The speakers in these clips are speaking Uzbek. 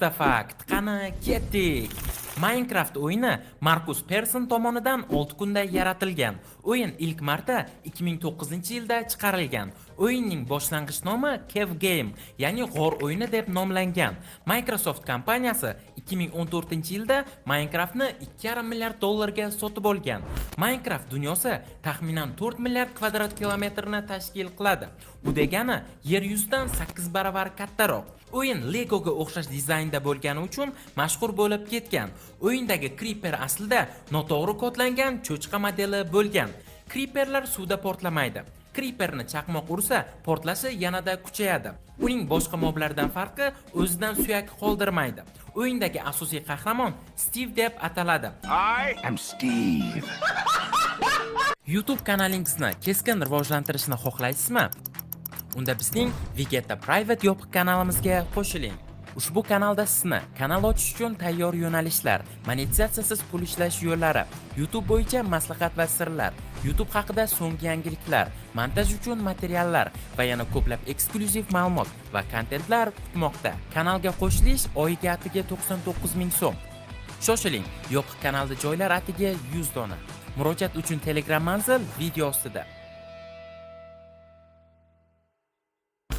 Faqta fakt, qani ketdik. Minecraft o'yini Markus Persson tomonidan 6 kunda yaratilgan. O'yin ilk marta 2009-yilda chiqarilgan. O'yinning boshlang'ich nomi Cave Game, ya'ni g'or o'yini deb nomlangan. Microsoft kompaniyasi 2014-yilda Minecraftni 2,5 milliard dollarga sotib olgan. Minecraft dunyosi taxminan 4 milliard kvadrat kilometrni tashkil qiladi. Bu degani yer yuzidan 8 baravar kattaroq. O'yin Legoga o'xshash dizaynda bo'lgani uchun mashhur bo'lib ketgan. O'yindagi Creeper aslida noto'g'ri kodlangan cho'chqa modeli bo'lgan. Creeperlar suvda portlamaydi. Creeperni chaqmoq ursa, portlashi yanada kuchayadi. Uning boshqa moblardan farqi o'zidan suyak qoldirmaydi. O'yindagi asosiy qahramon Steve deb ataladi. I am Steve. YouTube kanalingizni keskin rivojlantirishni xohlaysizmi? Unda bizning Vegeta Private yopiq kanalimizga qo'shiling. Ushbu kanalda sizni kanal ochish uchun tayyor yo'nalishlar, monetizatsiyasiz pul ishlash yo'llari, YouTube bo'yicha maslahat va sirlar, YouTube haqida so'nggi yangiliklar, montaj uchun materiallar va yana ko'plab eksklyuziv ma'lumot va kontentlar kutmoqda. Kanalga qo'shilish oyiga atiga 99 ming so'm. Shoshiling, yopiq kanalda joylar atiga 100 dona. Murojaat uchun Telegram manzil video ostida.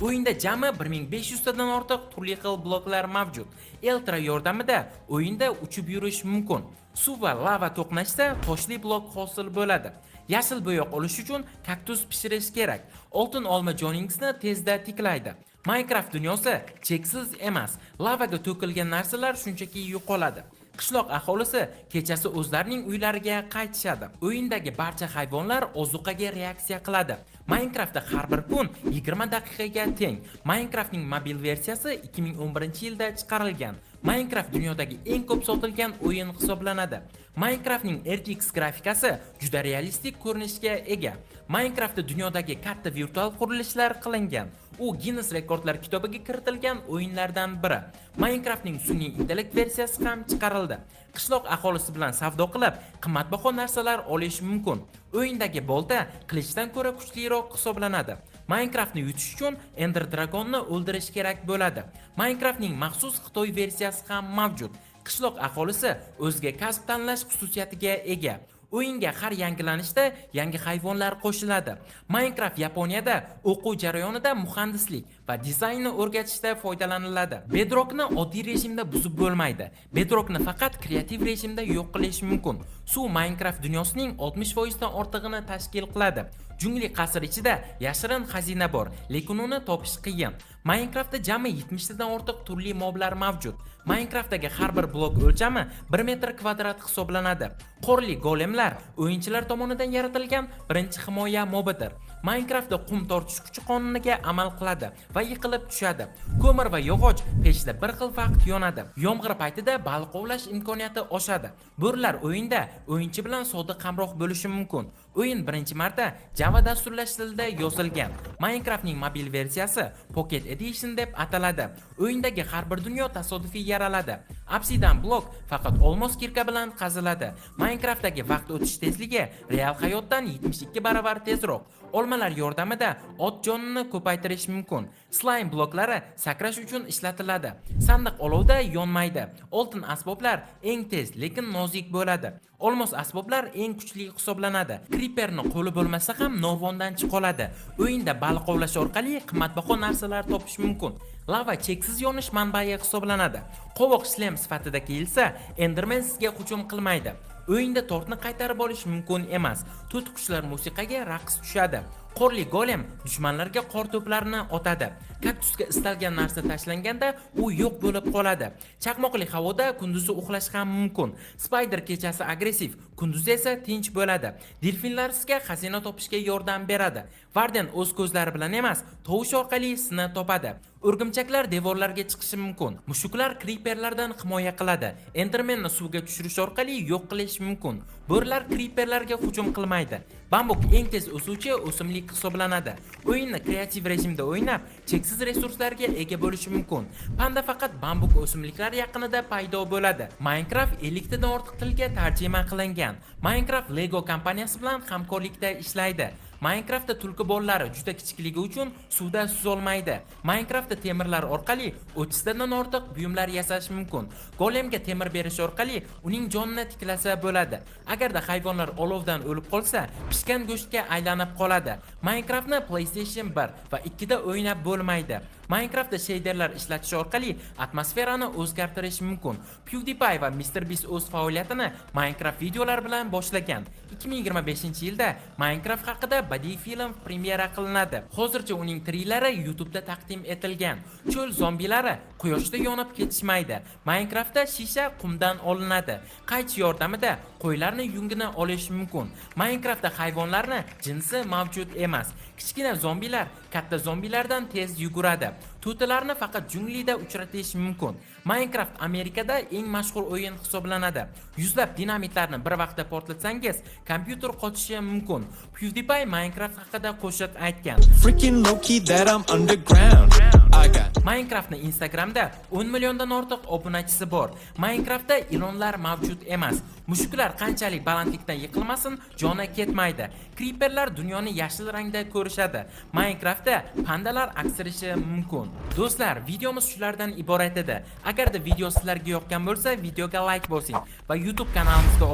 O'yinda jami 1500 tadan ortiq turli xil bloklar mavjud. Eltra yordamida o'yinda uchib yurish mumkin. Suv va lava to'qnashsa toshli blok hosil bo'ladi. Yashil bo'yoq olish uchun kaktus pishirish kerak. Oltin olma joningizni tezda tiklaydi. Minecraft dunyosi cheksiz emas. Lavaga to'kilgan narsalar shunchaki yo'qoladi. Qishloq aholisi kechasi o'zlarining uylariga qaytishadi. O'yindagi barcha hayvonlar ozuqaga reaksiya qiladi. Minecraftda har bir kun 20 daqiqaga teng. Minecraftning mobil versiyasi 2011-yilda chiqarilgan. Minecraft dunyodagi eng ko'p sotilgan o'yin hisoblanadi. Minecraftning RTX grafikasi juda realistik ko'rinishga ega. Minecraftda dunyodagi katta virtual qurilishlar qilingan. U Guinness rekordlar kitobiga kiritilgan o'yinlardan biri. Minecraftning sun'iy intellekt versiyasi ham chiqarildi. Qishloq aholisi bilan savdo qilib, qimmatbaho narsalar olish mumkin. O'yindagi bolta qilichdan ko'ra kuchliroq hisoblanadi. Minecraftni yutish uchun Ender Dragonni o'ldirish kerak bo'ladi. Minecraftning maxsus Xitoy versiyasi ham mavjud. Qishloq aholisi o'ziga kasb tanlash xususiyatiga ega. O'yinga har yangilanishda yangi hayvonlar qo'shiladi. Minecraft Yaponiyada o'quv jarayonida muhandislik va dizaynni o'rgatishda foydalaniladi. Bedrockni oddiy rejimda buzib bo'lmaydi. Bedrockni faqat kreativ rejimda yo'q qilish mumkin. Suv Minecraft dunyosining 60% dan ortig'ini tashkil qiladi. Jungli qasr ichida yashirin xazina bor, lekin uni topish qiyin. Minecraftda jami 70 dan ortiq turli moblar mavjud. Minecraftdagi har bir blok o'lchami 1 metr kvadrat hisoblanadi. Qorli golemlar o'yinchilar tomonidan yaratilgan birinchi himoya mobidir. Minecraftda qum tortish kuchi qonuniga amal qiladi va yiqilib tushadi. Ko'mir va yog'och pechda bir xil vaqt yonadi. Yomg'ir paytida baliq ovlash imkoniyati oshadi. Bo'rilar o'yinda o'yinchi bilan sodiq hamroh bo'lishi mumkin. O'yin birinchi marta Java dasturlash tilida yozilgan. Minecraftning mobil versiyasi Pocket Edition deb ataladi. O'yindagi har bir dunyo tasodifiy yaraladi. Obsidian blok faqat olmos kirka bilan qaziladi. Minecraftdagi vaqt o'tish tezligi real hayotdan 72 baravar tezroq. Olmalar yordamida ot jonini ko'paytirish mumkin. Slime bloklari sakrash uchun ishlatiladi. Sandiq olovda yonmaydi. Oltin asboblar eng tez, lekin nozik bo'ladi. Olmos asboblar eng kuchli hisoblanadi. Creeperni qo'li bo'lmasa ham novvondan chiqoladi. O'yinda baliq ovlash orqali qimmatbaho narsalar topish mumkin. Lava cheksiz yonish manbai hisoblanadi. Qovoq shlem sifatida kelsa, Enderman sizga hujum qilmaydi. O'yinda tortni qaytarib olish mumkin emas. To'tiqushlar musiqaga raqs tushadi. Qorli golem dushmanlarga qor to'plarini otadi. Kaktusga istalgan narsa tashlanganda u yo'q bo'lib qoladi. Chaqmoqli havoda kunduzi uxlash ham mumkin. Spider kechasi agressiv, kunduzi esa tinch bo'ladi. Delfinlar sizga xazina topishga yordam beradi. Varden o'z ko'zlari bilan emas, tovush orqali sizni topadi. O'rgimchaklar devorlarga chiqishi mumkin. Mushuklar creeperlardan himoya qiladi. Endermanni suvga tushirish orqali yo'q qilish mumkin. Bo'rilar creeperlarga hujum qilmaydi. Bambuk eng tez o'suvchi o'simlik hisoblanadi. O'yinni kreativ rejimda o'ynab, cheksiz resurslarga ega bo'lish mumkin. Panda faqat bambuk o'simliklar yaqinida paydo bo'ladi. Minecraft 50 tadan ortiq tilga tarjima qilingan. Minecraft Lego kompaniyasi bilan hamkorlikda ishlaydi. Minecraftda tulki bolalari juda kichikligi uchun suvda suzolmaydi. Minecraftda temirlar orqali 30 tadan ortiq buyumlar yasash mumkin. Golemga temir berish orqali uning jonini tiklasa bo'ladi. Agarda hayvonlar olovdan o'lib qolsa, pishgan go'shtga aylanib qoladi. Minecraftni PlayStation 1 va 2 da o'ynab bo'lmaydi. Minecraftda shaderlar ishlatish orqali atmosferani o'zgartirish mumkin. PewDiePie va MrBeast o'z faoliyatini Minecraft videolar bilan boshlagan. 2025-yilda Minecraft haqida badiiy film premyera qilinadi. Hozircha uning treyleri YouTube'da taqdim etilgan. Cho'l zombilari quyoshda yonib ketishmaydi. Minecraftda shisha qumdan olinadi. Qaychi yordamida qo'ylarni yungini olish mumkin. Minecraftda hayvonlarni jinsi mavjud emas. Kichkina zombilar katta zombilardan tez yuguradi. To'tilarni faqat junglida uchratish mumkin. Minecraft Amerikada eng mashhur o'yin hisoblanadi. Yuzlab dinamitlarni bir vaqtda portlatsangiz, kompyuter qochishi mumkin. PewDiePie Minecraft haqida qo'shiq aytgan. Freaking low-key that I'm underground. I got Minecraftning Instagramda 10 milliondan ortiq obunachisi bor. Minecraftda ilonlar mavjud emas. Mushuklar qanchalik balandlikdan yiqilmasin, joni ketmaydi. Creeperlar dunyoni yashil rangda ko'rishadi. Minecraftda pandalar aksirishi mumkin. Do'stlar, videomiz shulardan iborat edi. Agarda video sizlarga yoqqan bo'lsa, videoga like bosing va YouTube kanalimizga